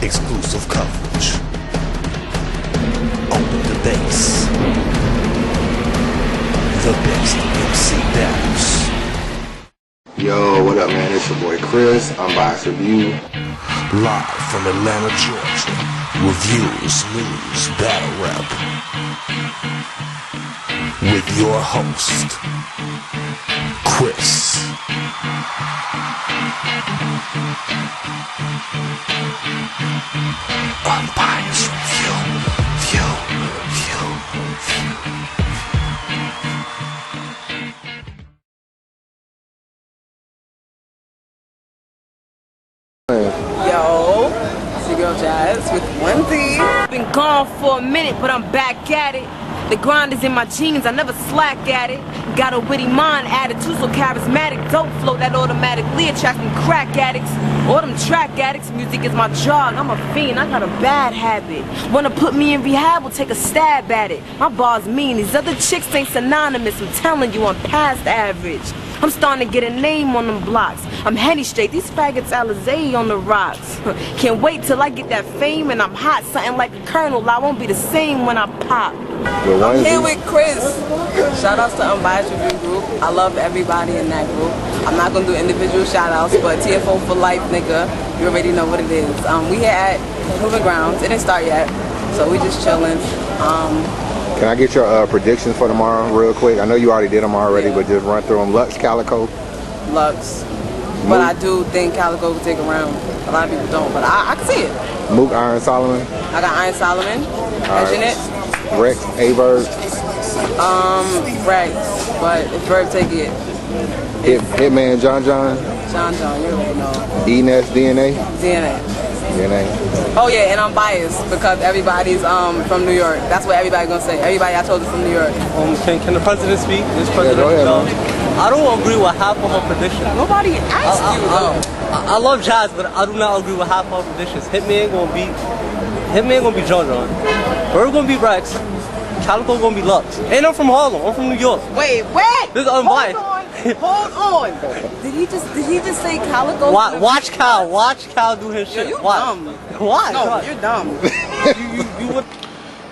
Exclusive coverage. Open the base. The best MC battles. Yo, what up, man? It's your boy Chris. Unbias Review. Live from Atlanta, Georgia. Reviews, news, battle rap. With your host, Chris. Unbias Review. Yo, it's your girl Jazz with one thing. Been gone for a minute, but I'm back at it. The grind is in my genes, I never slack at it. Got a witty mind attitude, so charismatic. Dope flow that automatically attracts them crack addicts or them track addicts. Music is my drug, I'm a fiend, I got a bad habit. Wanna put me in rehab, will take a stab at it. My bars mean, these other chicks ain't synonymous. I'm telling you, I'm past average. I'm starting to get a name on them blocks. I'm Henny straight, these faggots Alizé on the rocks. Can't wait till I get that fame and I'm hot. Something like a kernel, I won't be the same when I pop. I'm here with Chris. Shout outs to Unbias Review Group. I love everybody in that group. I'm not gonna do individual shout outs, but TFO for life, nigga. You already know what it is. We here at Moving Grounds. It didn't start yet, so we just chilling. Can I get your predictions for tomorrow real quick? I know you already did them already, but just run through them. Lux, Calicoe? Lux. Moot. But I do think Calicoe will take a round. A lot of people don't, but I can see it. Moot, Iron Solomon? I got Iron Solomon, edging it. Rex, Verb? Rex, but if Verb take it. Hitman, John, you already know. Eness, DNA? DNA. DNA. Oh yeah, and I'm biased because everybody's from New York. That's what everybody's gonna say. Everybody I told is from New York. Can the president speak? This President Jones. I don't agree with half of her predictions. Nobody asked you though. I love Jazz, but I do not agree with half of her predictions. Hitman gonna be John. Verb gonna be Rex. Calicoe gonna be Lux. And I'm from Harlem. I'm from New York. Wait. This is Unbiased. Hold on. Did he just say Calicoe? Watch Cal do his shit. You dumb. Why? No, you're dumb. you would.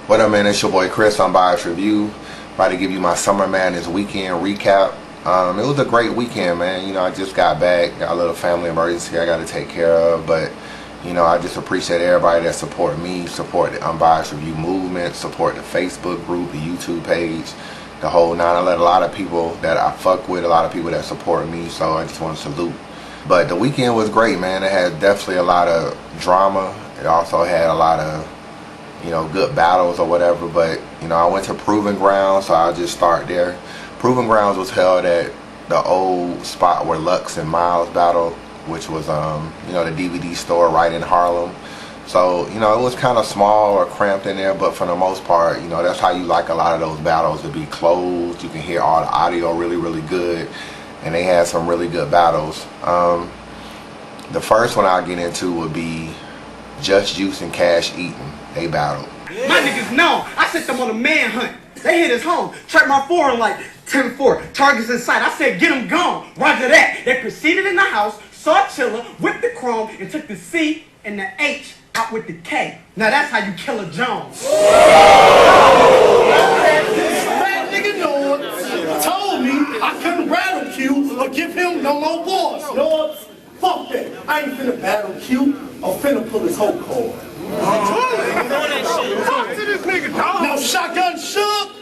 What up, man? It's your boy Chris on Unbias Review. About to give you my Summer Madness weekend recap. It was a great weekend, man. You know, I just got back, got a little family emergency I got to take care of, but you know, I just appreciate everybody that support me, support the Unbiased Review movement, support the Facebook group, the YouTube page, the whole nine. I let a lot of people that I fuck with, a lot of people that support me, so I just want to salute. But the weekend was great, man. It had definitely a lot of drama. It also had a lot of, you know, good battles or whatever. But, you know, I went to Proving Grounds, so I'll just start there. Proving Grounds was held at the old spot where Lux and Miles battled, which was, you know, the DVD store right in Harlem. So, you know, it was kind of small or cramped in there, but for the most part, you know, that's how you like a lot of those battles, to be closed. You can hear all the audio really, really good, and they had some really good battles. The first one I'll get into would be Just Juice and Cash Eatin. They battled. My niggas know. I sent them on a manhunt. They hit his home. Tracked my foreign like 10-4. Targets in sight. I said, get him gone. Roger that. They proceeded in the house, saw Chilla, whipped the chrome, and took the C and the H out with the K. Now that's how you kill a Jones. This fat nigga North told me I couldn't rattle Q or give him no more wars. North, fuck that. I ain't finna battle Q or finna pull his whole cord. Talk to this nigga, dog. Now Shotgun Shook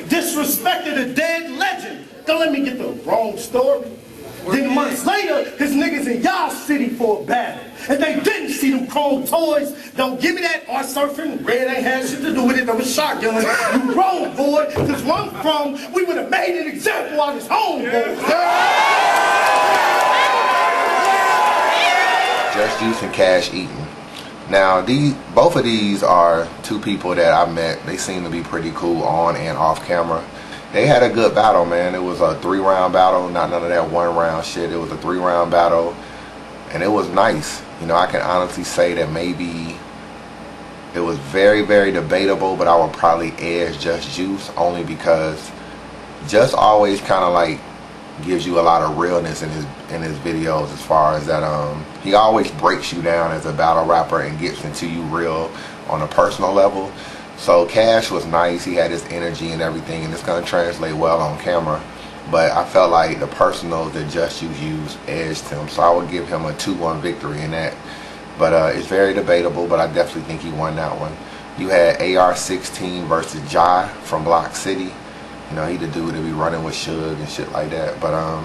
disrespected a dead legend. Don't let me get the wrong story. Then months later, his niggas in y'all city for a battle. And they didn't see them chrome toys. Don't give me that art surfing. Red ain't had shit to do with it. That was Shotgun. You wrong, boy. Cause where I'm from, we would have made an example out of his homeboy. Just Juice and Cash Eatin. Now, both of these are two people that I met. They seem to be pretty cool on and off camera. They had a good battle, man. It was a 3-round battle, not none of that 1-round shit. It was a 3-round battle, and it was nice. You know, I can honestly say that maybe it was very, very debatable, but I would probably edge Just Juice, only because Just always kind of like gives you a lot of realness in his videos, as far as that he always breaks you down as a battle rapper and gets into you real on a personal level. So Cash was nice. He had his energy and everything, and it's gonna translate well on camera. But I felt like the personals that Just Juice used edged him, so I would give him a 2-1 victory in that. But it's very debatable, but I definitely think he won that one. You had AR-16 versus Jai from Block City. You know, he the dude that be running with Suge and shit like that. But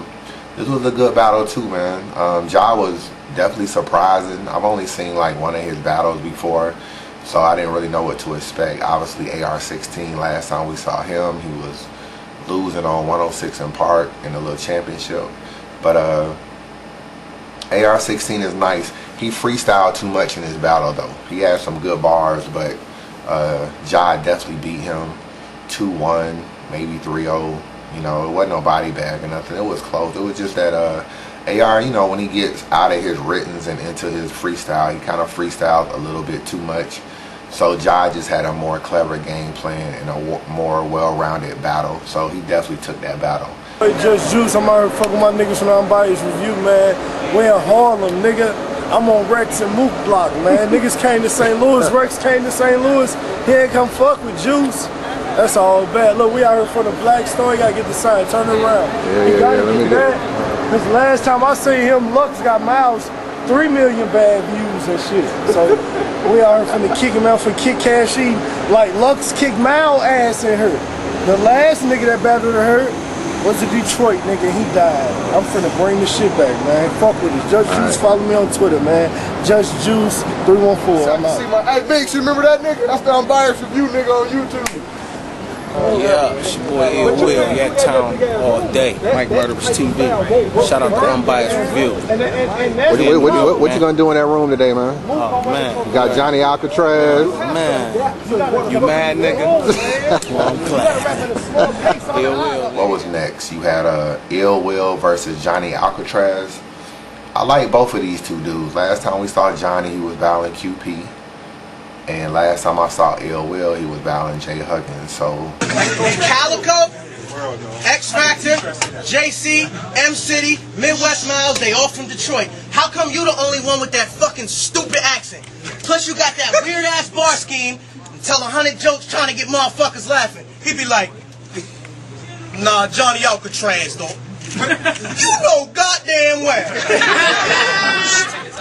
this was a good battle too, man. Jai was definitely surprising. I've only seen like one of his battles before, so I didn't really know what to expect. Obviously, AR-16, last time we saw him, he was losing on 106 in Park in the little championship. But AR-16 is nice. He freestyled too much in his battle though. He had some good bars, but Jai definitely beat him 2-1, maybe 3-0. You know, it wasn't no body bag or nothing. It was close. It was just that AR, you know, when he gets out of his writtens and into his freestyle, he kind of freestyled a little bit too much. So Jai just had a more clever game plan and a more well-rounded battle. So he definitely took that battle. Hey, Just Juice, I'm out here fucking my niggas from Unbias Review, man. We in Harlem, nigga. I'm on Rex and Moot block, man. Niggas came to St. Louis. Rex came to St. Louis. He ain't come fuck with Juice. That's all bad. Look, we out here for the Black Store. You gotta get the sign. Turn it around. You gotta get that. Because last time I seen him, Lux got miles 3 million bad views and shit. So we out here finna kick him out for kick Cashy. Like Lux kicked Mal ass in her. The last nigga that battled her was a Detroit nigga. He died. I'm finna bring this shit back, man. Fuck with it. Just Juice, follow me on Twitter, man. Just Juice 314. I'm out. Hey, Biggs, you remember that nigga? That's the Unbiased Review nigga on YouTube. Oh yeah, it's your boy Ill Will, Yak Town all day. Mike Murderers TV. Shout out to Unbiased Review. What you gonna do in that room today, man? Oh man. You got Johnny Alcatraz. Man. You mad nigga? Well, I'm glad. Ill Will. What was next? You had Ill Will versus Johnny Alcatraz. I like both of these two dudes. Last time we saw Johnny, he was battling QP. And last time I saw Ill Will, he was battling Jay Huggins. So Calicoe, X Factor, JC, M City, Midwest Miles, they all from Detroit. How come you the only one with that fucking stupid accent? Plus you got that weird ass bar scheme and tell 100 jokes trying to get motherfuckers laughing. He'd be like, nah, Johnny Alcatraz though. You know goddamn well.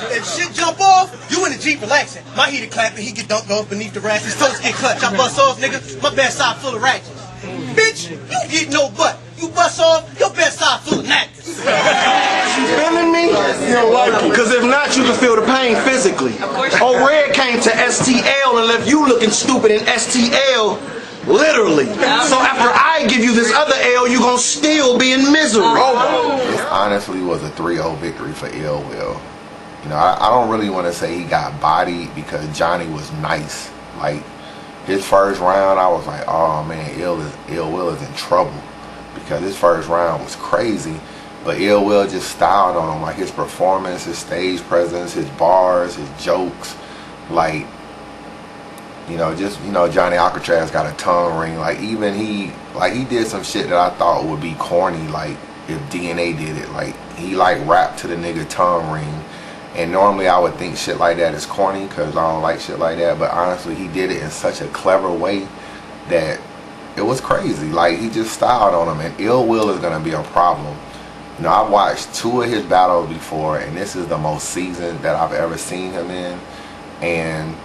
If shit jump off, you in the Jeep relaxing. My heater clapping, he get dunked off beneath the racks. His toes get clutched. I bust off, nigga. My best side full of ratchets. Bitch, you get no butt. You bust off, your best side full of napkins. You feeling me? You don't like it. Because if not, you can feel the pain physically. Oh, Red came to STL and left you looking stupid in STL. Literally. So after I give you this other L, you gonna still be in misery. This honestly was a 3-0 victory for Ill Will. You know, I don't really want to say he got bodied because Johnny was nice. Like, his first round, I was like, oh man, Ill Will is in trouble. Because his first round was crazy. But Ill Will just styled on him. Like, his performance, his stage presence, his bars, his jokes. Like, you know, just, you know, Johnny Alcatraz got a tongue ring. Like, even he did some shit that I thought would be corny. Like, if DNA did it. Like, he, like, rapped to the nigga tongue ring. And normally I would think shit like that is corny because I don't like shit like that. But honestly, he did it in such a clever way that it was crazy. Like, he just styled on him. And Ill Will is going to be a problem. You know, I've watched 2 of his battles before. And this is the most seasoned that I've ever seen him in. And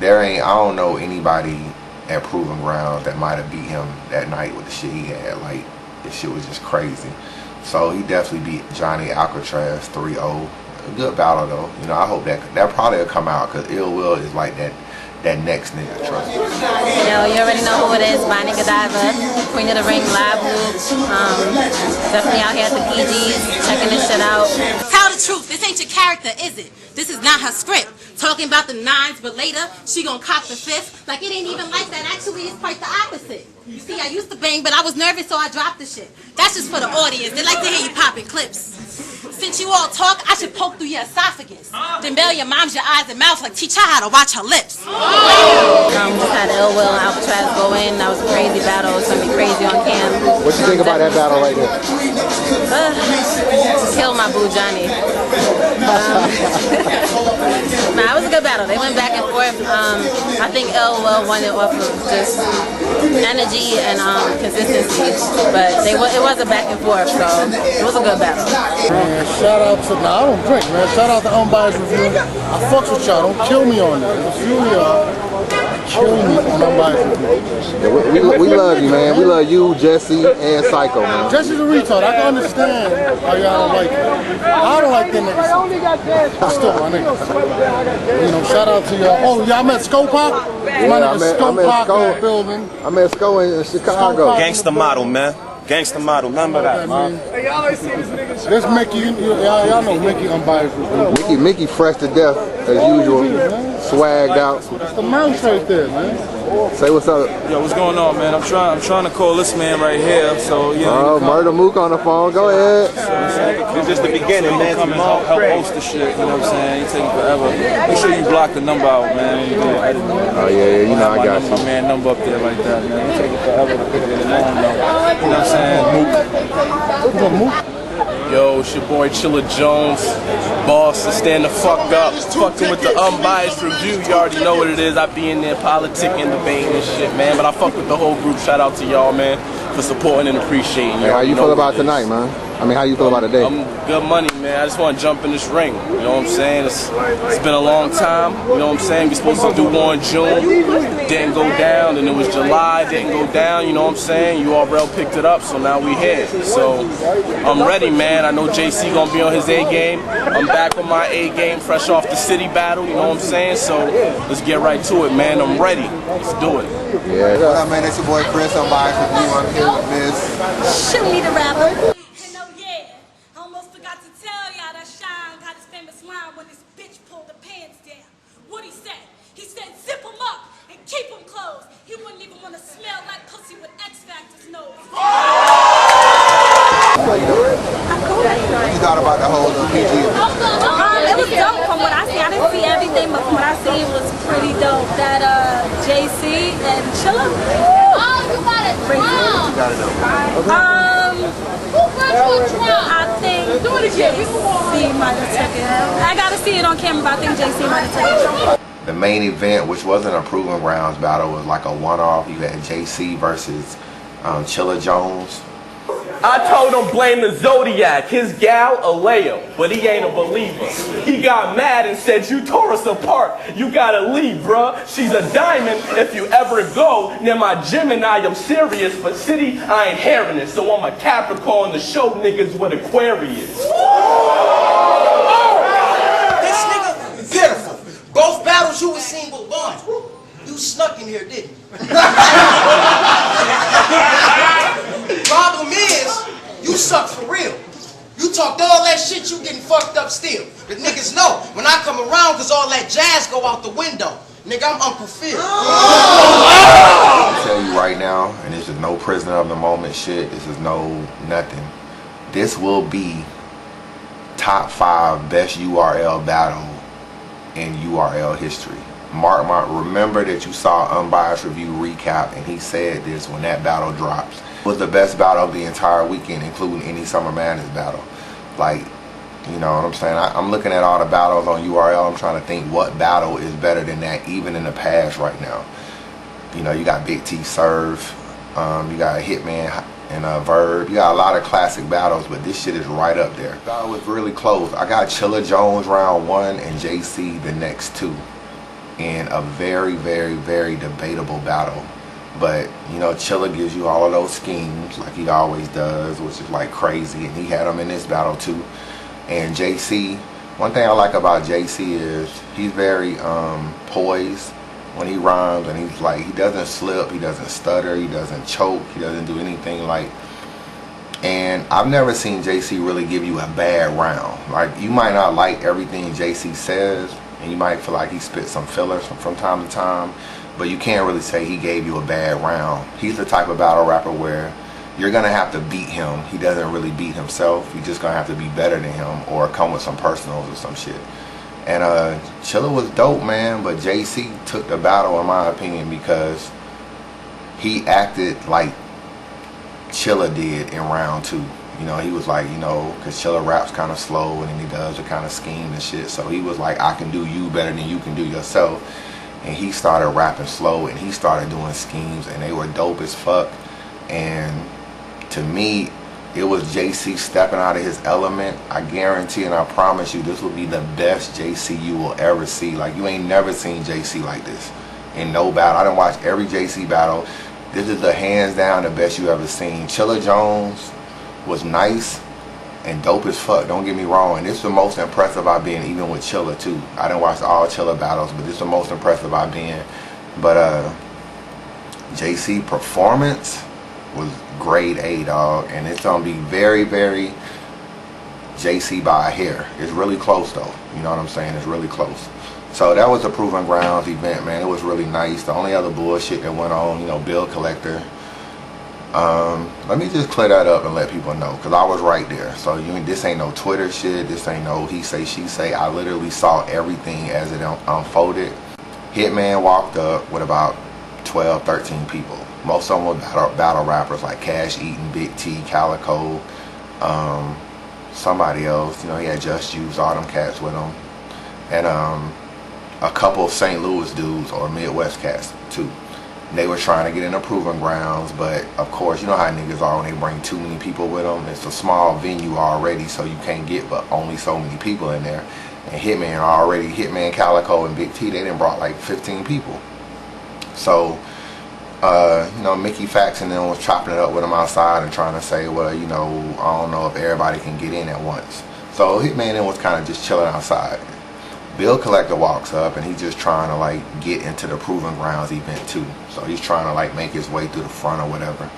I don't know anybody at Proving Grounds that might have beat him that night with the shit he had. Like, this shit was just crazy. So he definitely beat Johnny Alcatraz 3-0. A good battle though. You know, I hope that probably will come out because Ill Will is like that next nigga. Trust me. Yo, you already know who it is. My nigga Diva, Queen of the Ring, live loop. Definitely out here at the PGs, checking this shit out. Tell the truth, this ain't your character, is it? This is not her script. Talking about the 9s, but later she gonna cop the 5th. Like, it ain't even like that. Actually, it's quite the opposite. You see, I used to bang, but I was nervous, so I dropped the shit. That's just for the audience. They like to hear you popping clips. Since you all talk, I should poke through your esophagus. Then bail your moms your eyes and mouth like teach her how to watch her lips. Just had Ill Will and Alcatraz go in. That was a crazy battle. It's gonna be crazy on cam. What you think about that battle right there? Kill my boo Johnny. Nah, it was a good battle. They went back and forth. I think Ill Will won it off of just energy and consistency. But it was a back and forth, so it was a good battle. Man, shout out to, I don't drink, man. Shout out to Unbias Review. I fucks with y'all. Don't kill me on that. If you kill me on Unbias Review. Yeah, we love you, man. We love you, Jesse, and Psycho, man. Jesse's a retard. I can understand how y'all don't like it. I don't like them niggas. Still, my niggas. You know, shout out to y'all. Oh, y'all met Scope Pop? Yeah, I met Scope. Building. I met Scope in Chicago. Gangsta model, man. Gangsta model, remember that, man. Hey, y'all ain't seen this nigga. This Mickey, y'all know Mickey Unbiased Review. Mickey fresh to death, as usual. Swagged out. That's the mouse right there, man. Say what's up. Yo, what's going on, man? I'm trying to call this man right here, so you know. Oh, Murder Mook on the phone. Go ahead. It's just the beginning, man. Come and help host the shit, you know what I'm saying? He taking forever. Make sure you block the number out, man. Oh, yeah, you know I got you. My man number up there like that, man. He taking forever to pick up the phone, though. You know what I'm saying? Moot. Yo, it's your boy Chilla Jones. Boss, stand the fuck up. Fucking with the Unbiased Review. You already know what it is. I be in there politicking, debating and shit, man. But I fuck with the whole group. Shout out to y'all, man, for supporting and appreciating. Hey, how you feel about tonight, man? I mean, how you feel about today? I'm good money, man. I just want to jump in this ring. You know what I'm saying? It's been a long time. You know what I'm saying? We supposed to do one in June. Didn't go down. And it was July. Didn't go down. You know what I'm saying? URL picked it up, so now we here. So I'm ready, man. I know JC gonna be on his A game. I'm back on my A game, fresh off the city battle. You know what I'm saying? So let's get right to it, man. I'm ready. Let's do it. Yeah. What up, man? It's your boy Chris. Unbiased Review. I'm here with Miss. Shoot me the rapper. When this bitch pulled the pants down. What he said? He said zip them up and keep them closed. He wouldn't even want to smell like pussy with X Factor's nose. You thought about the whole PG? It was dope from what I see. I didn't see everything, but from what I see, it was pretty dope. That JC and Chilla. Oh, you got it. You got it though. I think JC might have took it. I gotta see it on camera, but I think JC might have took it. The main event, which wasn't a Proving Grounds battle, was like a one-off. You had JC versus Chilla Jones. I told him blame the Zodiac, his gal a Leo, but he ain't a believer. He got mad and said, you tore us apart, you gotta leave, bruh. She's a diamond if you ever go near my Gemini, I'm serious, but city, I ain't hearing it. So I'm a Capricorn to show niggas what Aquarius. This nigga, pitiful. Both battles you was seen with one. You snuck in here, didn't you? Problem is, you suck for real. You talked all that shit, you getting fucked up still. The niggas know when I come around, cause all that jazz go out the window. Nigga, I'm Uncle Phil. I'll tell you right now, and this is no prisoner of the moment shit, this is no nothing. This will be top 5 best URL battle in URL history. Mark, remember that you saw Unbiased Review recap, and he said this when that battle drops. It was the best battle of the entire weekend, including any Summer Madness battle. Like, you know what I'm saying? I'm looking at all the battles on URL. I'm trying to think what battle is better than that, even in the past right now. You know, you got Big T Serve, you got Hitman and Verb. You got a lot of classic battles, but this shit is right up there. The battle was really close. I got Chilla Jones round 1 and JC the next 2 in a very, very, very debatable battle. But, you know, Chilla gives you all of those schemes like he always does, which is like crazy, and he had them in this battle too. And JC, one thing I like about JC is he's very poised when he rhymes, and he's like, he doesn't slip, he doesn't stutter, he doesn't choke, he doesn't do anything like. And I've never seen JC really give you a bad round. Like, you might not like everything JC says, and you might feel like he spits some fillers from time to time, but you can't really say he gave you a bad round. He's the type of battle rapper where you're gonna have to beat him. He doesn't really beat himself. You're just gonna have to be better than him or come with some personals or some shit. And Chilla was dope, man, but JC took the battle in my opinion because he acted like Chilla did in round 2. You know, he was like, you know, because Chilla raps kind of slow and then he does the kind of scheme and shit. So he was like, I can do you better than you can do yourself. And he started rapping slow and he started doing schemes and they were dope as fuck. And to me, it was JC stepping out of his element. I guarantee and I promise you this will be the best JC you will ever see. Like, you ain't never seen JC like this in no battle. I done watched every JC battle. This is the hands down the best you ever seen. Chilla Jones was nice and dope as fuck, don't get me wrong, and this is the most impressive I've been, even with Chilla too. I didn't watch all Chilla battles, but this is the most impressive I've been. But JC performance was grade A, dog, and it's gonna be very, very JC by a hair. It's really close though, you know what I'm saying? It's really close. So that was a Proving Grounds event, man. It was really nice. The only other bullshit that went on, you know, bill collector. Let me just clear that up and let people know, because I was right there. So this ain't no Twitter shit. This ain't no he say, she say. I literally saw everything as it unfolded. Hitman walked up with about 12, 13 people. Most of them were battle rappers like Cash, Eatin, Big T, Calicoe, somebody else. You know, he had Just Juice, all them cats with him. And a couple of St. Louis dudes or Midwest cats too. They were trying to get into Proving Grounds, but of course, you know how niggas are when they bring too many people with them. It's a small venue already, so you can't get but only so many people in there. And Hitman, Calicoe, and Big T, they done brought like 15 people. So, you know, Mickey Fax and them was chopping it up with them outside and trying to say, well, you know, I don't know if everybody can get in at once. So Hitman then was kind of just chilling outside. Bill Collector walks up and he's just trying to like get into the Proving Grounds event too. So he's trying to like make his way through the front or whatever.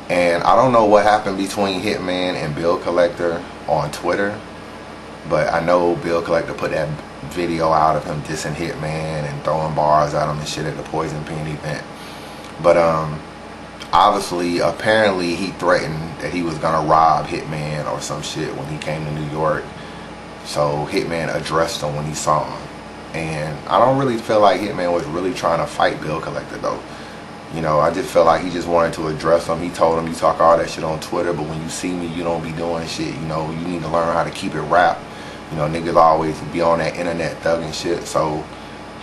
And I don't know what happened between Hitman and Bill Collector on Twitter, but I know Bill Collector put that video out of him dissing Hitman and throwing bars at him and shit at the Poison Pen event. But obviously, apparently he threatened that he was gonna rob Hitman or some shit when he came to New York. So Hitman addressed him when he saw him. And I don't really feel like Hitman was really trying to fight Bill Collector though. You know, I just felt like he just wanted to address him. He told him, you talk all that shit on Twitter, but when you see me, you don't be doing shit. You know, you need to learn how to keep it rap. You know, niggas always be on that internet thugging shit. So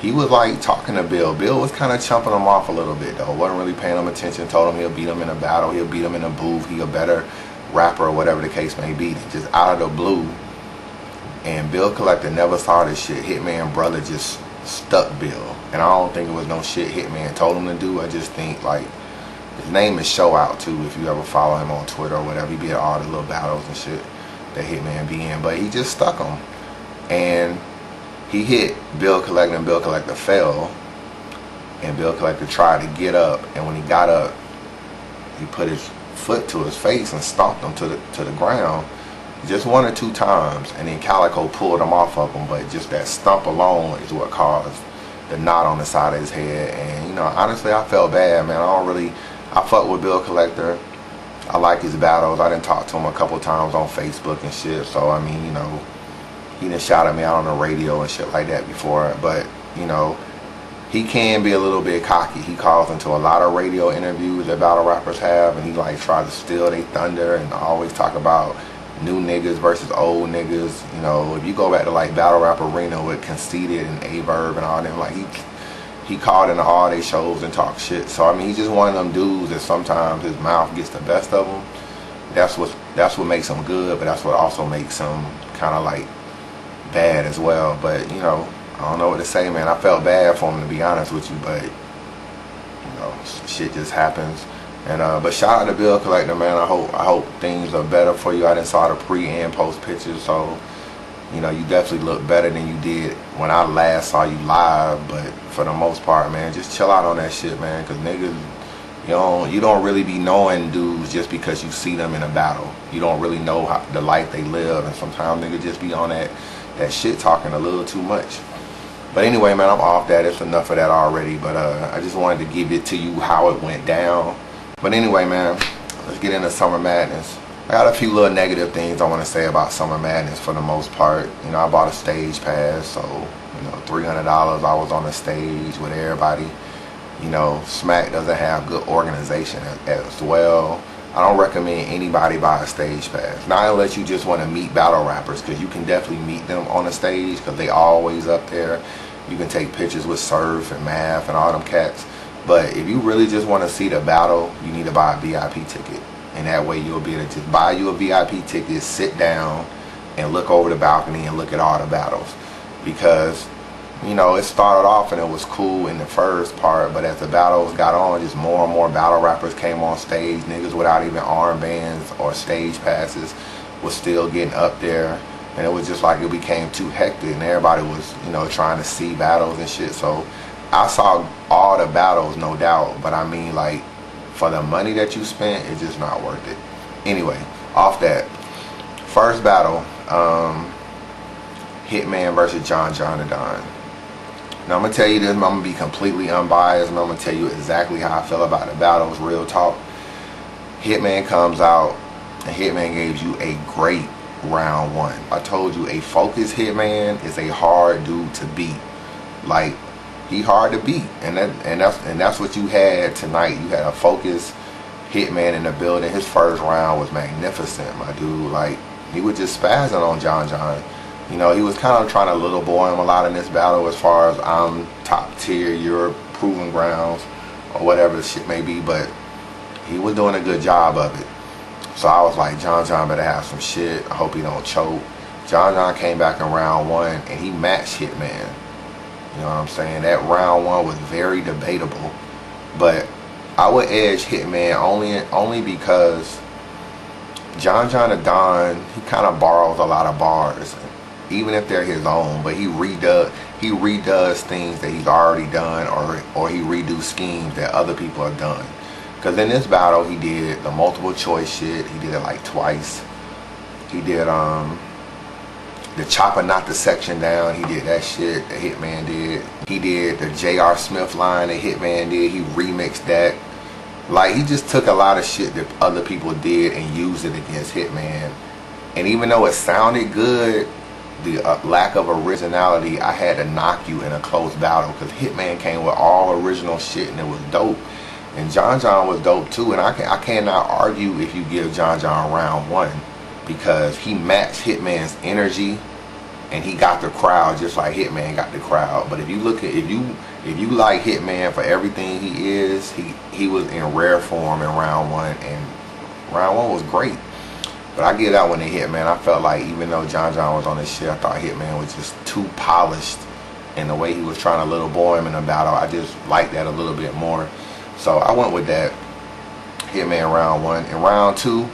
he was like talking to Bill. Bill was kind of chumping him off a little bit though. Wasn't really paying him attention. Told him he'll beat him in a battle. He'll beat him in a booth. He a better rapper or whatever the case may be. Just out of the blue. And Bill Collector never saw this shit. Hitman brother just stuck Bill. And I don't think it was no shit Hitman told him to do. I just think like his name is Show Out too. If you ever follow him on Twitter or whatever, he be at all the little battles and shit that Hitman be in. But he just stuck him. And he hit Bill Collector and Bill Collector fell. And Bill Collector tried to get up. And when he got up, he put his foot to his face and stomped him to the ground. Just 1 or 2 times, and then Calicoe pulled him off of him, but just that stump alone is what caused the knot on the side of his head. And you know, honestly, I felt bad, man. I fuck with Bill Collector. I like his battles. I done talked to him a couple times on Facebook and shit, so I mean, you know, he done shouted me out on the radio and shit like that before, but you know, he can be a little bit cocky. He calls into a lot of radio interviews that battle rappers have, and he like tries to steal their thunder and always talk about new niggas versus old niggas. You know, if you go back to like Battle Rap Arena with Conceited and Verb and all them, like he called into all they shows and talk shit. So I mean, he's just one of them dudes that sometimes his mouth gets the best of him. That's what makes him good, but that's what also makes him kind of like bad as well. But you know, I don't know what to say, man. I felt bad for him, to be honest with you, but you know, shit just happens. And but shout out to Bill Collector, man. I hope things are better for you. I done saw the pre and post pictures, so you know, you definitely look better than you did when I last saw you live. But for the most part, man, just chill out on that shit, man, because niggas, you don't really be knowing dudes just because you see them in a battle. You don't really know the life they live, and sometimes niggas just be on that shit talking a little too much. But anyway, man, I'm off that. It's enough of that already. But I just wanted to give it to you how it went down. But anyway, man, let's get into Summer Madness. I got a few little negative things I want to say about Summer Madness for the most part. You know, I bought a stage pass, so, you know, $300, I was on the stage with everybody. You know, Smack doesn't have good organization as well. I don't recommend anybody buy a stage pass. Not unless you just want to meet battle rappers, because you can definitely meet them on the stage because they always up there. You can take pictures with Surf and Math and all them cats. But if you really just want to see the battle, you need to buy a VIP ticket. And that way you'll be able to just buy you a VIP ticket, sit down, and look over the balcony and look at all the battles. Because, you know, it started off and it was cool in the first part, but as the battles got on, just more and more battle rappers came on stage. Niggas without even armbands or stage passes was still getting up there. And it was just like it became too hectic and everybody was, you know, trying to see battles and shit. So I saw all the battles, no doubt, but I mean, like, for the money that you spent, it's just not worth it. Anyway, off that, first battle, Hitman versus John and Don. Now I'm gonna tell you this, I'm gonna be completely unbiased, and I'm gonna tell you exactly how I feel about the battles, real talk. Hitman comes out, and Hitman gave you a great round one. I told you, a focused Hitman is a hard dude to beat. Like, he hard to beat, and that's what you had tonight. You had a focused Hitman in the building. His first round was magnificent, my dude. Like, he was just spazzing on John. You know, he was kind of trying to little boy him a lot in this battle as far as I'm top tier, you're proving grounds, or whatever the shit may be, but he was doing a good job of it. So I was like, John better have some shit. I hope he don't choke. John came back in round one and he matched Hitman. You know what I'm saying? That round one was very debatable, but I would edge Hitman only because John and Don, he kind of borrows a lot of bars, even if they're his own, but he redoes things that he's already done, or he redo schemes that other people have done. Because in this battle, he did the multiple choice shit. He did it like twice. He did the chopper knocked the section down. He did that shit that Hitman did. He did the J.R. Smith line that Hitman did. He remixed that. Like, he just took a lot of shit that other people did and used it against Hitman. And even though it sounded good, the lack of originality, I had to knock you in a close battle, because Hitman came with all original shit and it was dope. And John was dope too, and I cannot argue if you give John round one, because he matched Hitman's energy and he got the crowd just like Hitman got the crowd. But if you look at, if you like Hitman for everything he is, he was in rare form in round one, and round one was great. But I give that one to Hitman. I felt like even though John was on this shit, I thought Hitman was just too polished, and the way he was trying to little boy him in the battle, I just liked that a little bit more. So I went with that. Hitman round one. In round two,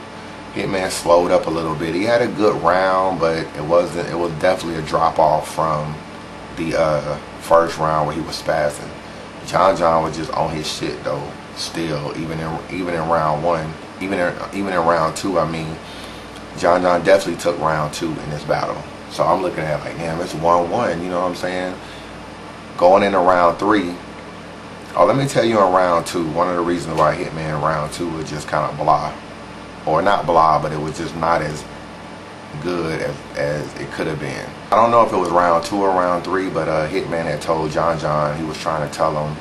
Hitman slowed up a little bit. He had a good round, but it was definitely a drop off from the first round where he was spazzing. John was just on his shit though, still, even in round one. Even in round two, I mean, John definitely took round two in this battle. So I'm looking at it like, damn, it's 1-1, you know what I'm saying? Going into round three, oh, let me tell you, in round two, one of the reasons why Hitman in round two was just kind of blah. Or not blah, but it was just not as good as it could have been. I don't know if it was round two or round three, but Hitman had told John, he was trying to tell him,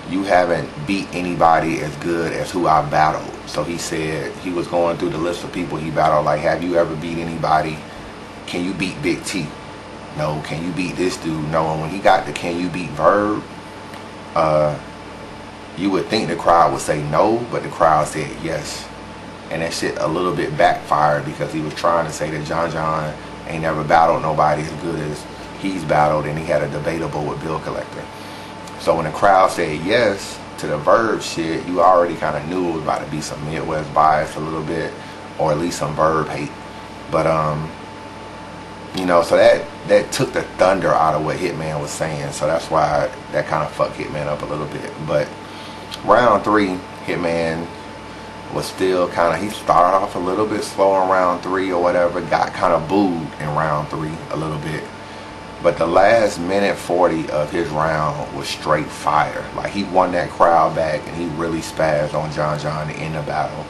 you haven't beat anybody as good as who I battled. So he said, he was going through the list of people he battled, like, have you ever beat anybody? Can you beat Big T? No. Can you beat this dude? No. And when he got to can you beat Verb, you would think the crowd would say no, but the crowd said yes. And that shit a little bit backfired, because he was trying to say that John ain't never battled nobody as good as he's battled, and he had a debatable with Bill Collector. So when the crowd said yes to the Verb shit, you already kind of knew it was about to be some Midwest bias a little bit, or at least some Verb hate. But you know, so that took the thunder out of what Hitman was saying. So that's why that kind of fucked Hitman up a little bit. But round three, Hitman was still kind of, he started off a little bit slow in round three or whatever, got kind of booed in round three a little bit. But the last minute 40 of his round was straight fire. Like, he won that crowd back, and he really spazzed on John in the battle.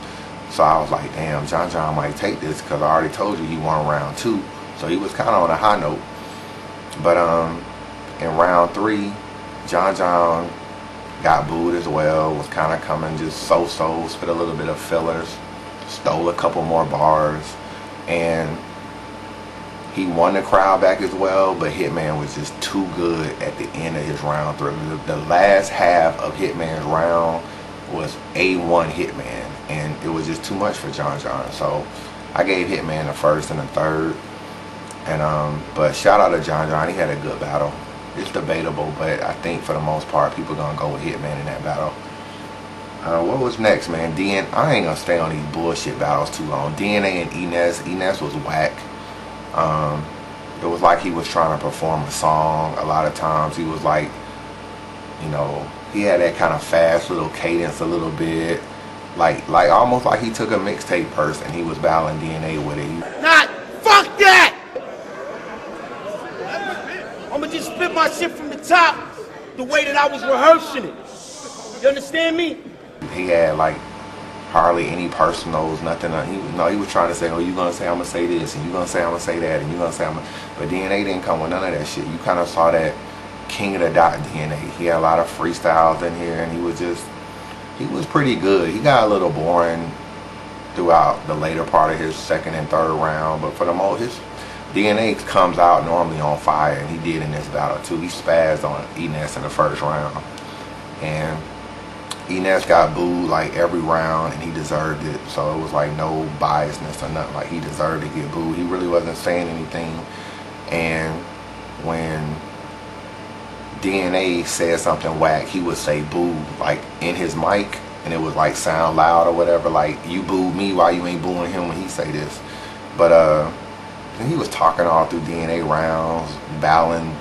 So I was like, damn, John might take this because I already told you he won round 2. So he was kind of on a high note. But in round 3, John got booed as well, was kind of coming just so-so, spit a little bit of fillers, stole a couple more bars, and he won the crowd back as well, but Hitman was just too good at the end of his round 3. The last half of Hitman's round was A1 Hitman, and it was just too much for John. So I gave Hitman the first and the third, and but shout out to John. He had a good battle. It's debatable, but I think for the most part, people gonna go with Hitman in that battle. What was next, man? I ain't gonna stay on these bullshit battles too long. DNA and Eness. Eness was whack. It was like he was trying to perform a song. A lot of times he was like, you know, he had that kind of fast little cadence a little bit. Like almost like he took a mixtape verse and he was battling DNA with it. Not fuck that! I'ma just spit my shit from the top the way that I was rehearsing it. You understand me? He had like hardly any personals, nothing. He was trying to say, oh, you gonna say I'm gonna say this, and you gonna say I'm gonna say that, and you gonna say I'm gonna... But DNA didn't come with none of that shit. You kind of saw that king of the dot DNA. He had a lot of freestyles in here, and he was pretty good. He got a little boring throughout the later part of his second and third round, but for the most, his DNA comes out normally on fire, and he did in this battle too. He spazzed on Eness in the first round, and Eness got booed like every round, and he deserved it. So it was like no biasness or nothing. Like he deserved to get booed. He really wasn't saying anything. And when DNA said something whack, he would say boo like in his mic, and it was like sound loud or whatever. Like you booed me, why you ain't booing him when he say this? But and he was talking all through DNA rounds, battling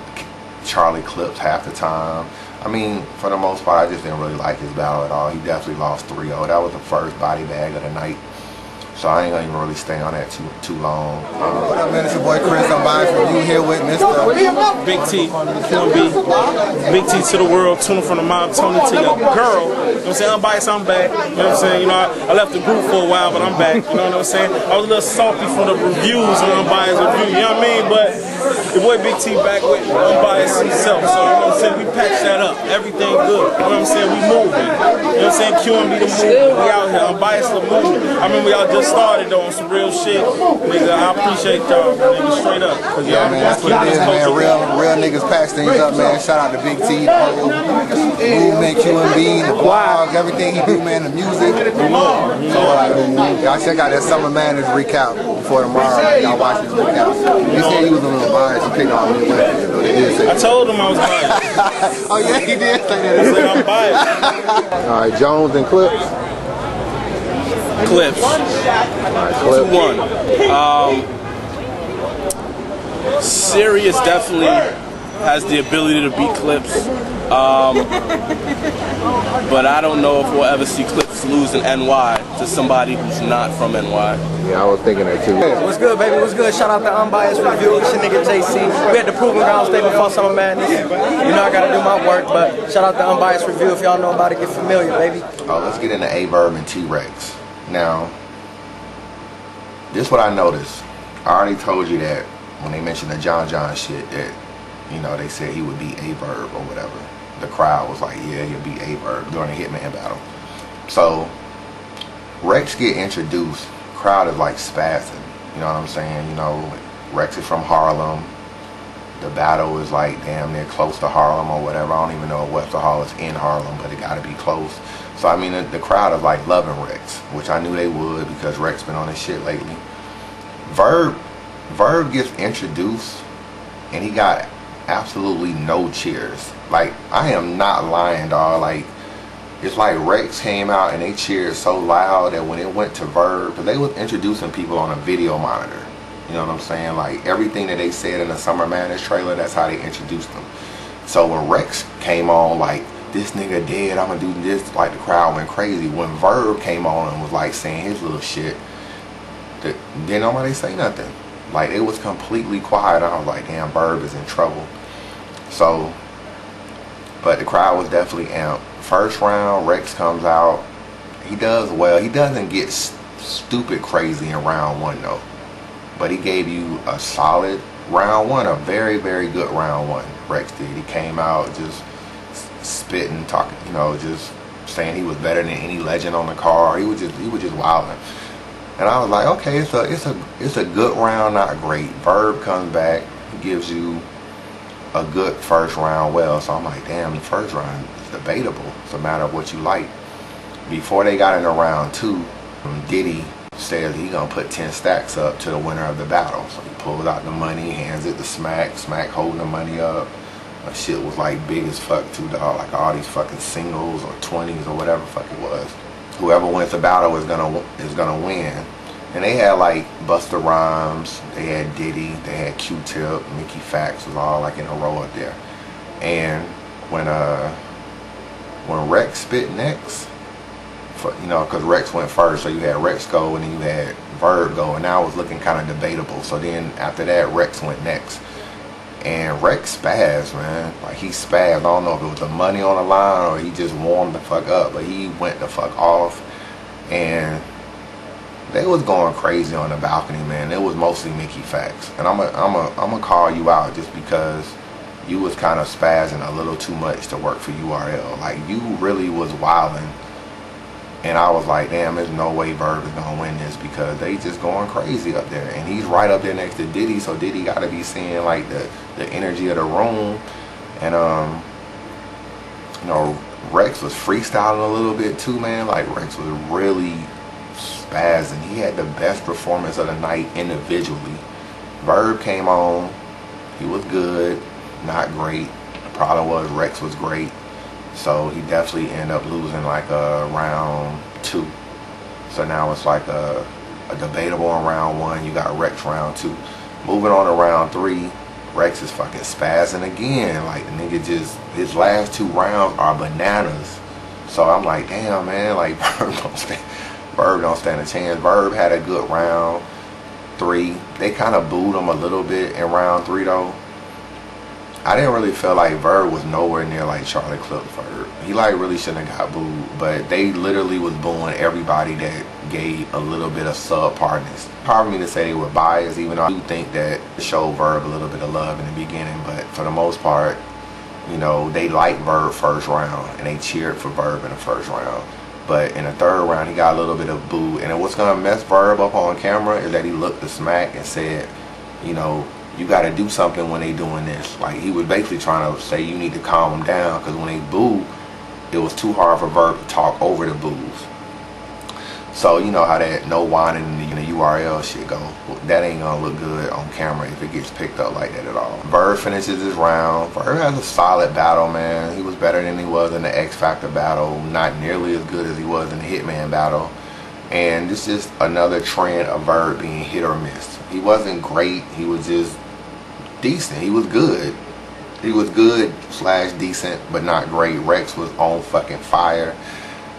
Charlie Clips half the time. I mean, for the most part, I just didn't really like his battle at all. He definitely lost 3-0. That was the first body bag of the night. So I ain't gonna even really stay on that too long. What up, man? It's your boy Chris. I'm Unbias Review here with Mr. Big T, Big T to the world, tuning from the mob, Tony to your girl. You know what I'm saying? Unbiased, I'm back. You know what I'm saying? You know, I left the group for a while, but I'm back. You know what I'm saying? I was a little salty for the reviews on Unbiased Review, you know what I mean? But the boy Big T back with Unbiased himself. So, you know what I'm saying? We patched that up. Everything good. You know what I'm saying? We moving. You know what I'm saying? QMB the movement. We out here. Unbiased the movement. I remember y'all just started though on some real shit. Nigga, I appreciate y'all, nigga, straight up. Yeah, man, that's what it is, man. Real niggas patch things up, man. Shout out to Big T, the whole movement, QMB, the vlogs, everything he do, man, the music. So y'all check out that Summer Madness recap before tomorrow. Y'all watch this recap. He said he was a little biased. He picked on me. I told him I was biased. Oh yeah, he did say that. He said I'm biased. All right, Jones and Clips. Clips. Clip 2-1. Serius definitely has the ability to beat Clips. But I don't know if we'll ever see Clips lose in NY to somebody who's not from NY. Yeah, I was thinking that too. What's good, baby? What's good? Shout out to Unbiased Review. It's your nigga JC. We had the Proving Ground Statement for Summer Madness. You know I gotta do my work, but shout out to Unbiased Review. If y'all know about it, get familiar, baby. Oh, let's get into Verb and T-Rex. Now, this is what I noticed. I already told you that when they mentioned the John shit that, you know, they said he would beat Verb or whatever. The crowd was like, yeah, he'll beat Verb during the Hitman battle. So, Rex get introduced, crowd is like spazzing. You know what I'm saying? You know, Rex is from Harlem. The battle is like damn near close to Harlem or whatever. I don't even know if Webster Hall is in Harlem, but it gotta be close. So I mean, the crowd is like loving Rex, which I knew they would because Rex been on his shit lately. Verb gets introduced and he got absolutely no cheers. Like, I am not lying, dog. Like, it's like Rex came out and they cheered so loud that when it went to Verb, because they was introducing people on a video monitor. You know what I'm saying? Like, everything that they said in the Summer Madness trailer, that's how they introduced them. So when Rex came on, like, this nigga dead, I'm gonna do this, like, the crowd went crazy. When Verb came on and was like saying his little shit, didn't nobody say nothing. Like, it was completely quiet. I was like, damn, Verb is in trouble. So, but the crowd was definitely amped. First round, Rex comes out. He does well. He doesn't get stupid crazy in round one though. But he gave you a solid round one, a very, very good round one. Rex did. He came out just spitting, talking, you know, just saying he was better than any legend on the card. He was just wilding. And I was like, okay, it's a good round, not great. Verb comes back, he gives you a good first round well. So I'm like, damn, the first round is debatable. It's a matter of what you like. Before they got into round two, Diddy says he gonna put 10 stacks up to the winner of the battle. So he pulls out the money, hands it to Smack. Smack holding the money up. That shit was like big as fuck too, dog. Like all these fucking singles or 20s or whatever the fuck it was. Whoever wins the battle is gonna win. And they had like Busta Rhymes, they had Diddy, they had Q-Tip, Mickey Fax was all like in a row up there. And when Rex spit next, you know, because Rex went first, so you had Rex go and then you had Verb go, and now it was looking kind of debatable. So then after that, Rex went next. And Rex spazzed, man. Like he spazzed. I don't know if it was the money on the line or he just warmed the fuck up, but he went the fuck off. And they was going crazy on the balcony, man. It was mostly Mickey Fax. And I'm gonna call you out just because you was kind of spazzing a little too much to work for URL. Like you really was wilding. And I was like, damn, there's no way Verb is gonna win this because they just going crazy up there. And he's right up there next to Diddy, so Diddy gotta be seeing like the energy of the room. And you know, Rex was freestyling a little bit too, man. Like Rex was really spazzing. He had the best performance of the night individually. Verb came on, he was good, not great. The problem was Rex was great. So he definitely ended up losing like round two. So now it's like a debatable in round one. You got Rex round two. Moving on to round three, Rex is fucking spazzing again. Like the nigga just, his last two rounds are bananas. So I'm like, damn man, like Verb don't stand a chance. Verb had a good round three. They kind of booed him a little bit in round three though. I didn't really feel like Verb was nowhere near like Charlie Clips Verb. He like really shouldn't have got booed, but they literally was booing everybody that gave a little bit of subparness. Hard for me to say they were biased, even though I do think that it showed Verb a little bit of love in the beginning, but for the most part, you know, they liked Verb first round and they cheered for Verb in the first round. But in the third round, he got a little bit of boo. And what's gonna mess Verb up on camera is that he looked to Smack and said, you know, you got to do something when they doing this. Like he was basically trying to say you need to calm them down because when they boo, it was too hard for Verb to talk over the boos. So you know how that no whining in the URL shit go. That ain't gonna look good on camera if it gets picked up like that at all. Verb finishes his round. Verb has a solid battle, man. He was better than he was in the X Factor battle. Not nearly as good as he was in the Hitman battle. And this is another trend of Verb being hit or miss. He wasn't great. He was just decent. He was good. He was good / decent, but not great. Rex was on fucking fire.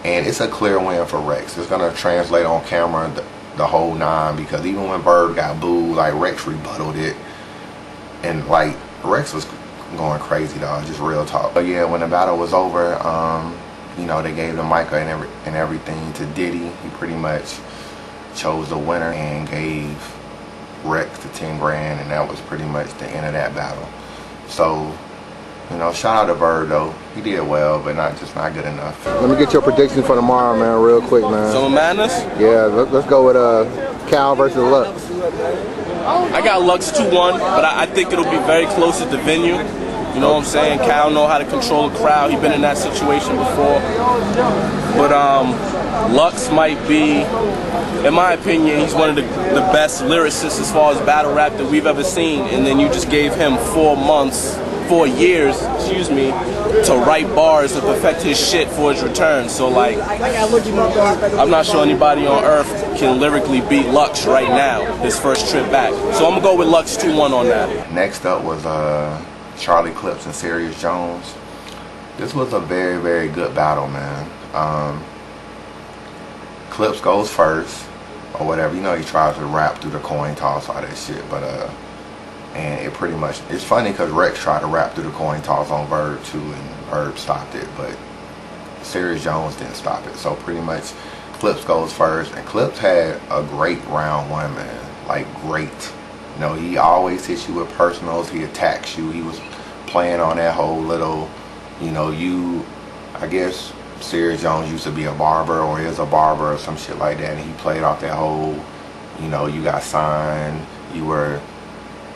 And it's a clear win for Rex. It's going to translate on camera the whole nine because even when Verb got booed, like Rex rebutted it. And like Rex was going crazy, dog. Just real talk. But yeah, when the battle was over, you know, they gave the mic and everything to Diddy. He pretty much chose the winner and gave Rex the 10 grand, and that was pretty much the end of that battle. So, you know, shout out to Verb though. He did well, but not good enough. Let me get your prediction for tomorrow, man, real quick, man. Summer Madness? Yeah, let's go with Cal versus Lux. I got Lux 2-1, but I think it'll be very close at the venue. You know what I'm saying? Cal know how to control a crowd. He's been in that situation before. But Lux might be, in my opinion, he's one of the best lyricists as far as battle rap that we've ever seen. And then you just gave him 4 years, to write bars to perfect his shit for his return. So like, I'm not sure anybody on earth can lyrically beat Lux right now, his first trip back. So I'm gonna go with Lux 2-1 on that. Next up was Charlie Clips and Serius Jones. This was a very, very good battle, man. Clips goes first, or whatever. You know, he tries to rap through the coin toss, all that shit, but and it pretty much, it's funny because Rex tried to rap through the coin toss on Verb too, and Verb stopped it, but Serius Jones didn't stop it. So pretty much Clips goes first, and Clips had a great round one, man. Like, great. You know, he always hits you with personals. He attacks you. He was playing on that whole little, you know, I guess Serius Jones used to be a barber or is a barber or some shit like that, and he played off that whole, you know, you got signed, you were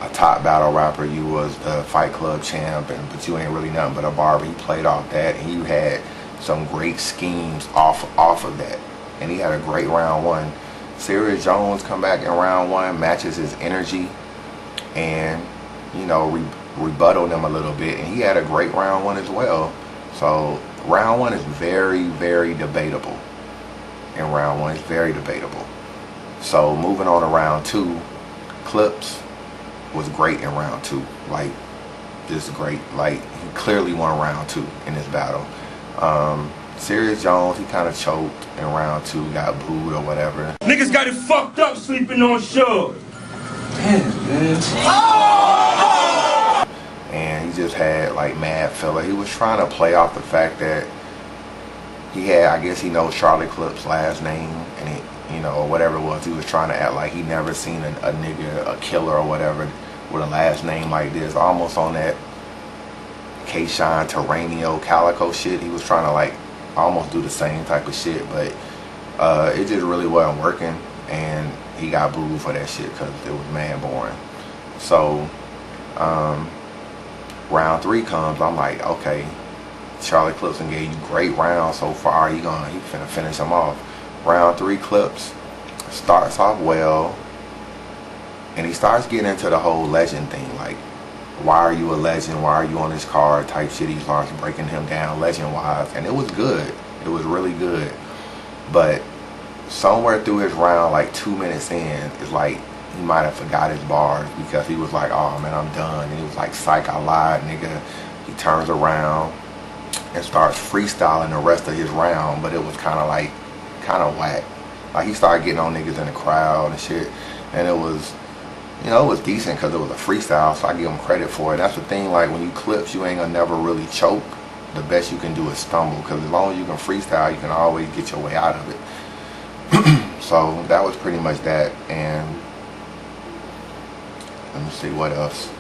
a top battle rapper, you was the Fight Club champ, but you ain't really nothing but a barber. He played off that, and he had some great schemes off of that, and he had a great round one. Serius Jones come back in round one, matches his energy, and, you know, rebutted him a little bit, and he had a great round one as well. So round one is very, very debatable. In round one, it's very debatable. So moving on to round two, Clips was great in round two. Like, just great. Like, he clearly won round two in this battle. Serius Jones, he kind of choked in round two, got booed or whatever. Niggas got it fucked up sleeping on shore. Damn, man. And he just had like mad filler. He was trying to play off the fact that he had, I guess he knows Charlie Clips' last name, and he, you know, or whatever it was, he was trying to act like he never seen a nigga, a killer or whatever, with a last name like this, almost on that K-Shine, Terranio, Calicoe shit. He was trying to like almost do the same type of shit, but it just really wasn't working, and he got booed for that shit because it was man boring. So round three comes, I'm like, okay, Charlie Clips and gave you great rounds so far, he finna finish him off. Round three, Clips starts off well, and he starts getting into the whole legend thing, like, why are you a legend, why are you on this card type shit. He starts breaking him down legend wise, and it was good, it was really good. But somewhere through his round, like 2 minutes in, it's like he might have forgot his bars, because he was like, oh man, I'm done, and he was like, psych, I lied, nigga. He turns around and starts freestyling the rest of his round, but it was kind of whack. Like, he started getting on niggas in the crowd and shit, and it was, you know, it was decent because it was a freestyle, so I give him credit for it. That's the thing, like, when you Clips, you ain't gonna never really choke. The best you can do is stumble, because as long as you can freestyle, you can always get your way out of it. So that was pretty much that. And let me see what else.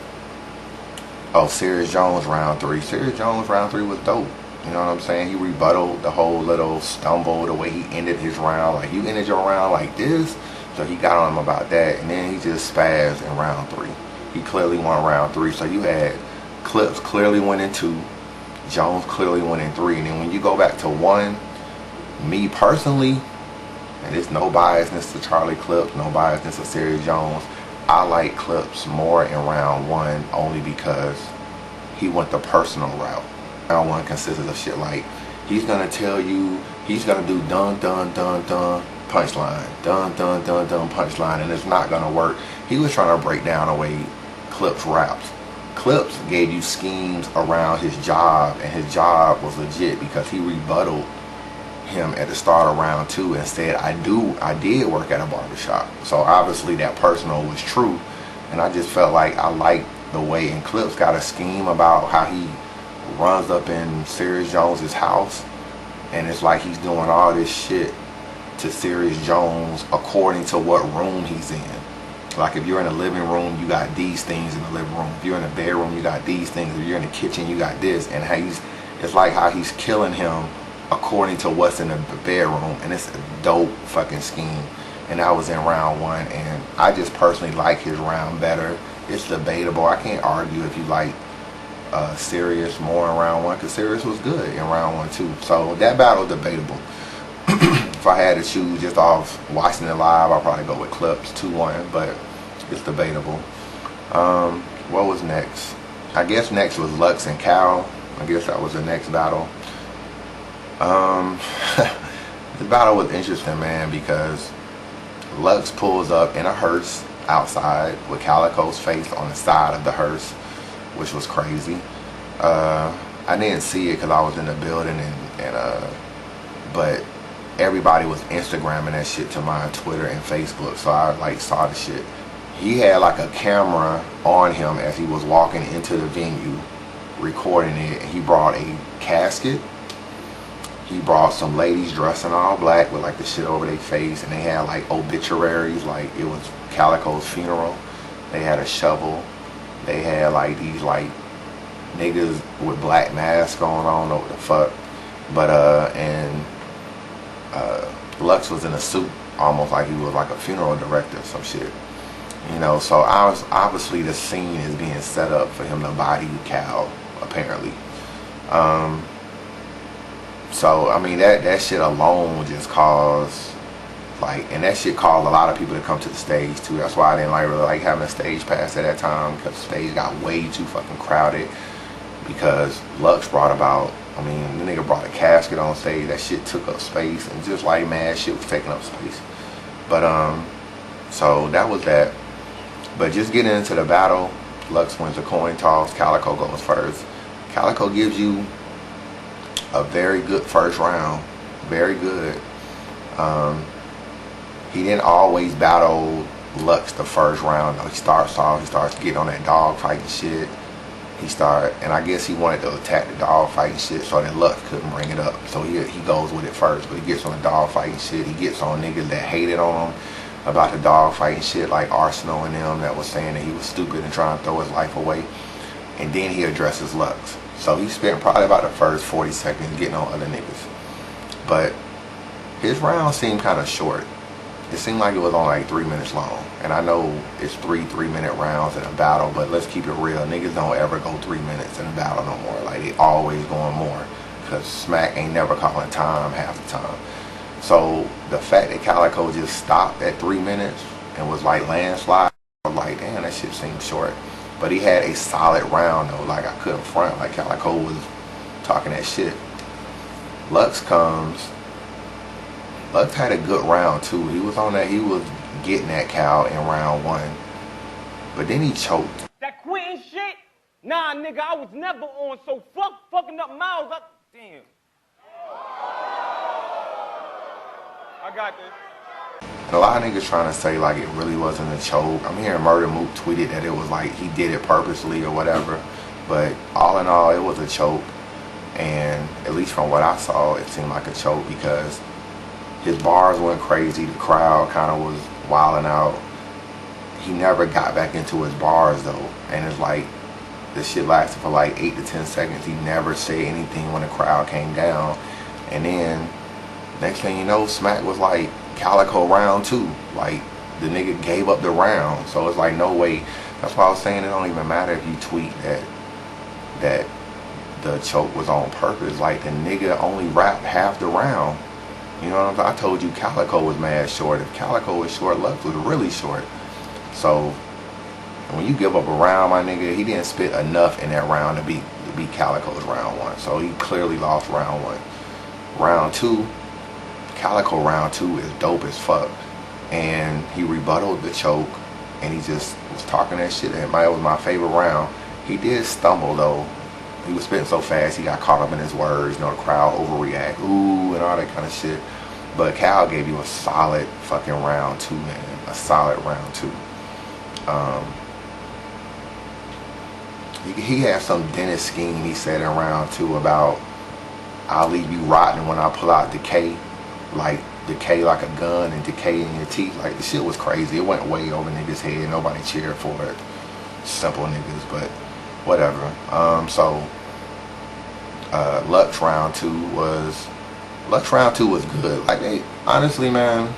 Oh, Serius Jones round three. Serius Jones round three was dope. You know what I'm saying? He rebutted the whole little stumble, the way he ended his round. Like, you ended your round like this. So he got on him about that, and then he just spazzed in round three. He clearly won round three. So you had Clips clearly winning two, Jones clearly winning three. And then when you go back to one, me personally, and it's no biasness to Charlie Clips, no biasness to Serius Jones, I like Clips more in round one, only because he went the personal route. Round one consisted of shit like, he's gonna tell you, he's gonna do dun dun dun dun punchline, dun dun dun dun punchline, and it's not gonna work. He was trying to break down the way Clips raps. Clips gave you schemes around his job, and his job was legit, because he rebutted him at the start of round two and said, I did work at a barbershop. So obviously that personal was true, and I just felt like I liked the way, and Clips got a scheme about how he runs up in Serius Jones's house, and it's like he's doing all this shit to Serius Jones according to what room he's in. Like, if you're in the living room, you got these things in the living room. If you're in the bedroom, you got these things. If you're in the kitchen, you got this. And how it's like how he's killing him according to what's in the bedroom, and it's a dope fucking scheme. And that was in round one, and I just personally like his round better. It's debatable. I can't argue if you like Serius more in round one, because Serius was good in round one too. So that battle debatable. If I had to choose just off watching it live, I'll probably go with Clips 2-1, but it's debatable. What was next? I guess next was Lux and Cal. I guess that was the next battle. The battle was interesting, man, because Lux pulls up in a hearse outside with Calicoe's face on the side of the hearse, which was crazy. I didn't see it because I was in the building, but everybody was Instagramming that shit to my Twitter and Facebook, so I like saw the shit. He had like a camera on him as he was walking into the venue, recording it. He brought a casket. He brought some ladies dressed in all black with like the shit over their face, and they had like obituaries, like it was Calicoe's funeral. They had a shovel. They had like these like niggas with black masks going on, know what the fuck. But Lux was in a suit, almost like he was like a funeral director or some shit. You know, so obviously the scene is being set up for him to body Cal, apparently. So I mean that shit alone just caused like, and that shit caused a lot of people to come to the stage too. That's why I didn't like really like having a stage pass at that time, because the stage got way too fucking crowded. Because Lux brought about, I mean, the nigga brought a casket on stage. That shit took up space, and just like mad shit was taking up space. But so that was that. But just getting into the battle, Lux wins a coin toss. Calicoe goes first. Calicoe gives you a very good first round, very good. He didn't always battle Lux the first round. He starts getting on that dog fighting shit. And I guess he wanted to attack the dog fighting shit so that Lux couldn't bring it up. So he goes with it first, but he gets on the dog fighting shit. He gets on niggas that hated on him about the dog fighting shit, like Arsenal and them, that was saying that he was stupid and trying to throw his life away. And then he addresses Lux. So he spent probably about the first 40 seconds getting on other niggas. But his round seemed kind of short. It seemed like it was only like 3 minutes long. And I know it's three-minute rounds in a battle, but let's keep it real. Niggas don't ever go 3 minutes in a battle no more. Like, they always going more. Because Smack ain't never calling time half the time. So the fact that Calicoe just stopped at 3 minutes and was like landslide, I was like, damn, that shit seemed short. But he had a solid round though. Like, I couldn't front. Like, Calicoe was talking that shit. Lux comes. Lux had a good round too. He was on that. He was getting at Cal in round 1, but then he choked. That quitting shit? Nah, nigga, I was never on. So fucking up miles. Damn. I got this. A lot of niggas trying to say like it really wasn't a choke. I'm hearing Murder Moot tweeted that it was like he did it purposely or whatever. But all in all, it was a choke. And at least from what I saw, it seemed like a choke because his bars went crazy. The crowd kind of was wilding out. He never got back into his bars though. And it's like, this shit lasted for like 8 to 10 seconds. He never said anything when the crowd came down. And then, next thing you know, Smack was like, Calicoe round 2. Like, the nigga gave up the round. So it's like, no way. That's why I was saying it don't even matter if you tweet that the choke was on purpose. Like, the nigga only rapped half the round. You know what I'm saying? I told you Calicoe was mad short. If Calicoe was short, Lux was really short. So when you give up a round, my nigga, he didn't spit enough in that round to beat Calicoe's round 1. So he clearly lost round 1. Round 2, Calicoe round 2 is dope as fuck. And he rebutted the choke, and he just was talking that shit. It was my favorite round. He did stumble though. He was spitting so fast, he got caught up in his words. You know, the crowd overreact, ooh, and all that kind of shit. But Cal gave you a solid fucking round 2, man. A solid round 2. He had some dentist scheme he said in round 2 about, I'll leave you rotten when I pull out decay. Like, decay like a gun and decay in your teeth. Like, the shit was crazy. It went way over niggas' head. Nobody cheered for it. Simple niggas, but whatever. Lux round 2 was good. Like, they honestly, man,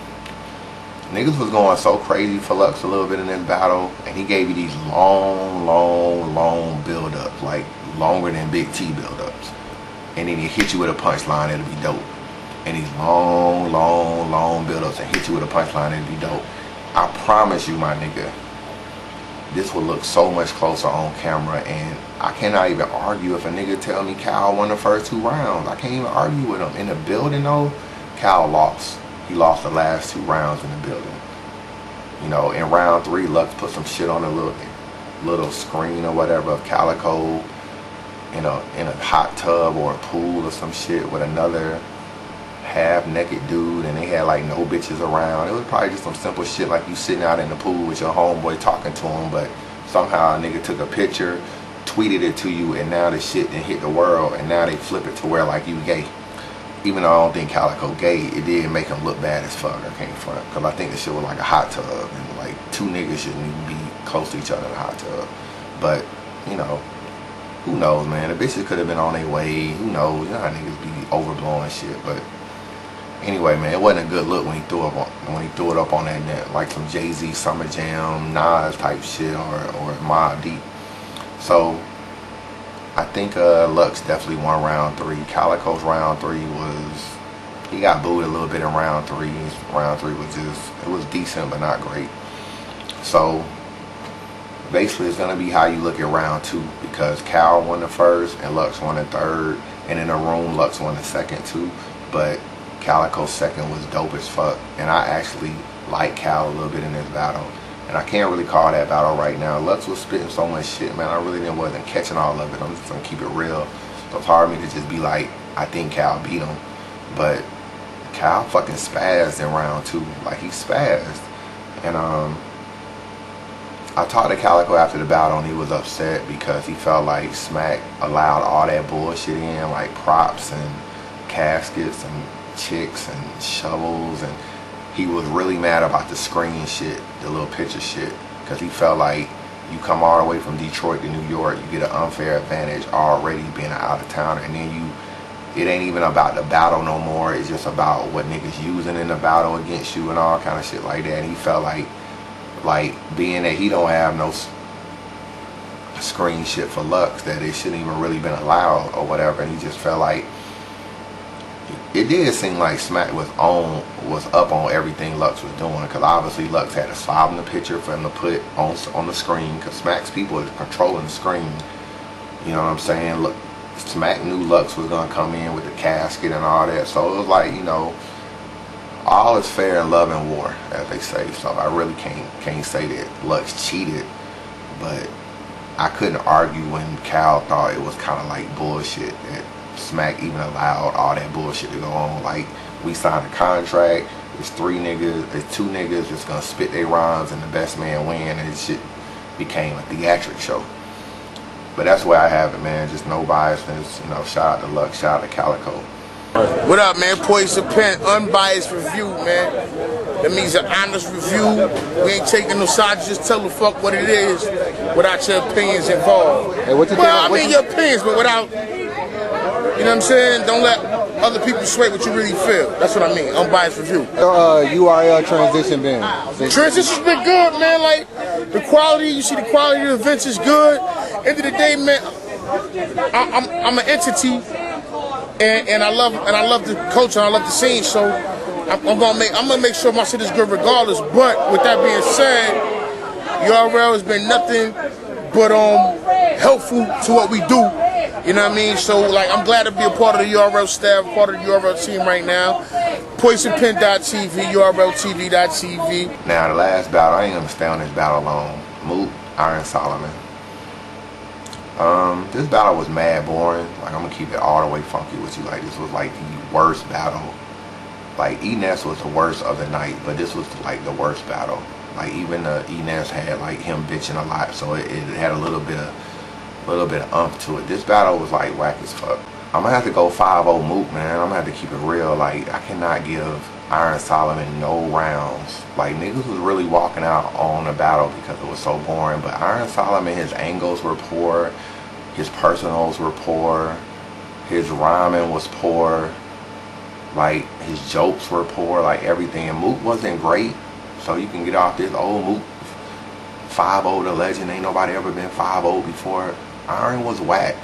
niggas was going so crazy for Lux a little bit in this battle, and he gave you these long build-ups, like longer than Big T build-ups, and then he hit you with a punchline. It'll be dope. And these long build-ups and hit you with a punchline. It'll be dope. I promise you, my nigga, this will look so much closer on camera, and I cannot even argue if a nigga tell me Cal won the first 2 rounds. I can't even argue with him. In the building though, Cal lost. He lost the last 2 rounds in the building. You know, in round 3, Lux put some shit on a little screen or whatever of Calicoe in a hot tub or a pool or some shit with another half-naked dude, and they had like no bitches around. It was probably just some simple shit like you sitting out in the pool with your homeboy talking to him, but somehow a nigga took a picture, tweeted it to you, and now the shit done hit the world, and now they flip it to where like you gay. even though I don't think Calicoe gay, it did make him look bad as fuck. I can't front, because I think the shit was like a hot tub, and like two niggas shouldn't even be close to each other in a hot tub. But you know, who knows, man? The bitches could have been on their way. Who knows? You know how niggas be overblowing shit. But anyway, man, it wasn't a good look when he threw it up on that net, like some Jay-Z Summer Jam, Nas type shit, or Mobb Deep. So I think Lux definitely won round 3. Calicoe's round 3 was, he got booed a little bit in round 3. Round 3 was just, it was decent but not great. So basically it's gonna be how you look at round 2, because Cal won the first and Lux won the third, and in the room Lux won the second too. But Calicoe's second was dope as fuck, and I actually like Cal a little bit in this battle. And I can't really call that battle right now. Lux was spitting so much shit, man. I really wasn't catching all of it. I'm just gonna keep it real. So it's hard for me to just be like, I think Cal beat him. But Cal fucking spazzed in round 2. Like, he spazzed. And I talked to Calicoe after the battle, and he was upset because he felt like Smack allowed all that bullshit in, like props and caskets and chicks and shovels, and he was really mad about the screen shit, the little picture shit, because he felt like you come all the way from Detroit to New York, you get an unfair advantage already being an out-of-towner, and then it ain't even about the battle no more, it's just about what niggas using in the battle against you and all kind of shit like that. And he felt like being that he don't have no screen shit for Lux, that it shouldn't even really been allowed or whatever, and he just felt like it did seem like Smack was up on everything Lux was doing, because obviously Lux had to swab in the picture for him to put on the screen, because Smack's people is controlling the screen. You know what I'm saying? Look, Smack knew Lux was gonna come in with the casket and all that, so it was like, you know, all is fair in love and war, as they say. So I really can't say that Lux cheated, but I couldn't argue when Cal thought it was kind of like bullshit that Smack even allowed all that bullshit to go on. Like, we signed a contract, it's 3 niggas, it's 2 niggas that's gonna spit their rhymes and the best man win, and it shit became a theatric show. But that's where I have it, man. Just no biasness, you know. Shout out to Lux, shout out to Calicoe. What up, man? Poison Pen, unbiased review, man. That means an honest review. We ain't taking no sides, just tell the fuck what it is without your opinions involved. Hey, your opinions, but without, you know what I'm saying? Don't let other people sway what you really feel. That's what I mean, unbiased review. URL transition been? Transition's been good, man. Like, the quality, you see the quality of the events is good. End of the day, man, I'm an entity. And I love the culture, and I love the scene, so I'm gonna make sure my shit is good regardless. But with that being said, URL has been nothing but helpful to what we do. You know what I mean? So like, I'm glad to be a part of the URL staff, part of the URL team right now. PoisonPen.tv, URLTV.tv. Now the last battle, I ain't gonna stay on this battle long. Moot, Iron Solomon. This battle was mad boring. Like, I'm gonna keep it all the way funky with you. Like, this was like the worst battle. Like, Eness was the worst of the night, but this was like the worst battle. Like, even Eness had like him bitching a lot, so it had a little bit of umph to it. This battle was like whack as fuck. I'm gonna have to go 5-0 Moot, man. I'm gonna have to keep it real. Like, I cannot give Iron Solomon no rounds. Like, niggas was really walking out on the battle because it was so boring. But Iron Solomon, his angles were poor, his personals were poor, his rhyming was poor, like his jokes were poor, like everything. And Moot wasn't great, so you can get off this old Moot 5-0 the legend. Ain't nobody ever been 5-0 before. Iron was whack.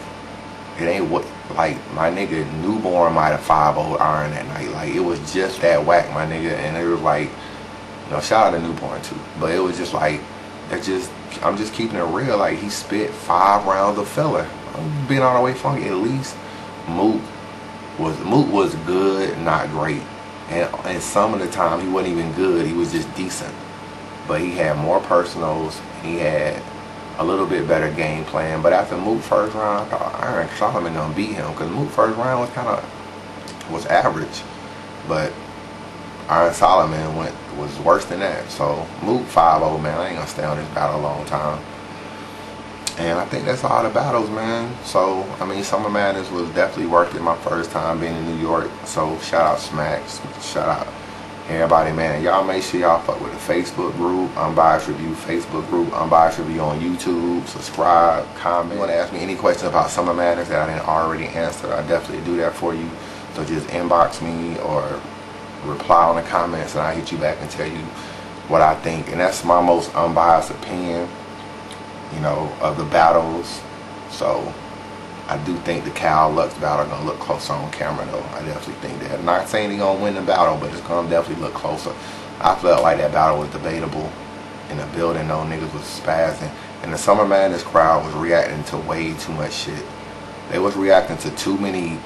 It ain't what, like, my nigga Newborn might have 5-0 Iron that night. Like, it was just that whack, my nigga. And it was like, you know, shout out to Newborn too. But it was just like, I'm just keeping it real. Like, he spit 5 rounds of filler. I'm being all the way funky. At least Moot was good, not great. And some of the time he wasn't even good. He was just decent. But he had more personals. He had a little bit better game plan. But after Moot first round, I thought Iron Solomon gonna beat him, because Moot first round was average. But Iron Solomon was worse than that. So Moot 5-0, man. I ain't gonna stay on this battle a long time. And I think that's all the battles, man. So, I mean, Summer Madness was definitely worth it my first time being in New York. So, shout out Smacks. Shout out everybody, man. And y'all make sure y'all fuck with the Facebook group, Unbiased Review Facebook group, Unbiased Review on YouTube. Subscribe, comment. If you want to ask me any questions about Summer Madness that I didn't already answer, I definitely do that for you. So, just inbox me or reply on the comments and I'll hit you back and tell you what I think. And that's my most unbiased opinion, you know, of the battles. So I do think the Cal Lux battle gonna look closer on camera though. I definitely think that. I'm not saying he gonna win the battle, but it's gonna definitely look closer. I felt like that battle was debatable in the building though. Niggas was spazzing. And the Summer Madness crowd was reacting to way too much shit. They was reacting to too many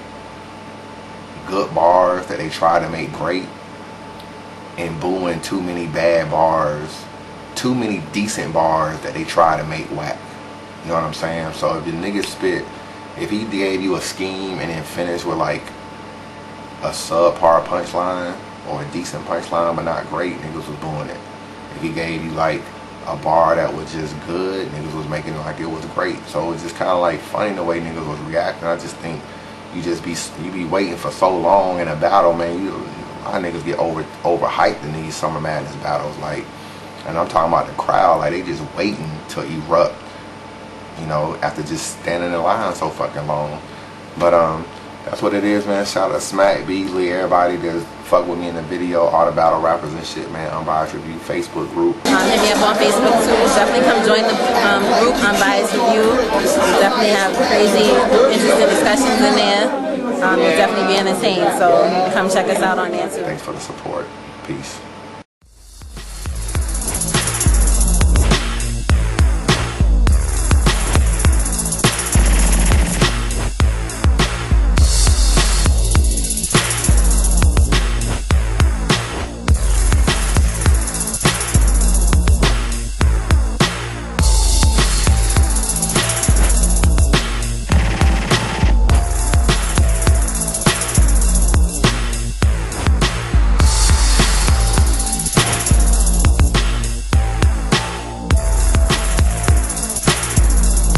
good bars that they try to make great and booing too many bad bars, too many decent bars that they try to make whack. You know what I'm saying? So if the nigga spit, if he gave you a scheme and then finished with like a subpar punchline or a decent punchline but not great, niggas was booing it. If he gave you like a bar that was just good, niggas was making it like it was great. So it's just kind of like funny the way niggas was reacting. I just think you be waiting for so long in a battle, man. A lot of niggas get overhyped in these Summer Madness battles, like, and I'm talking about the crowd, like they just waiting to erupt, you know, after just standing in line so fucking long. But that's what it is, man. Shout out to Smack, Beasley, everybody that fuck with me in the video, all the battle rappers and shit, man. Unbiased Review Facebook group. Hit me up on Facebook too. Definitely come join the group Unbiased Review. We definitely have crazy, interesting discussions in there. You'll definitely be entertained. So come check us out on there too. Thanks for the support. Peace.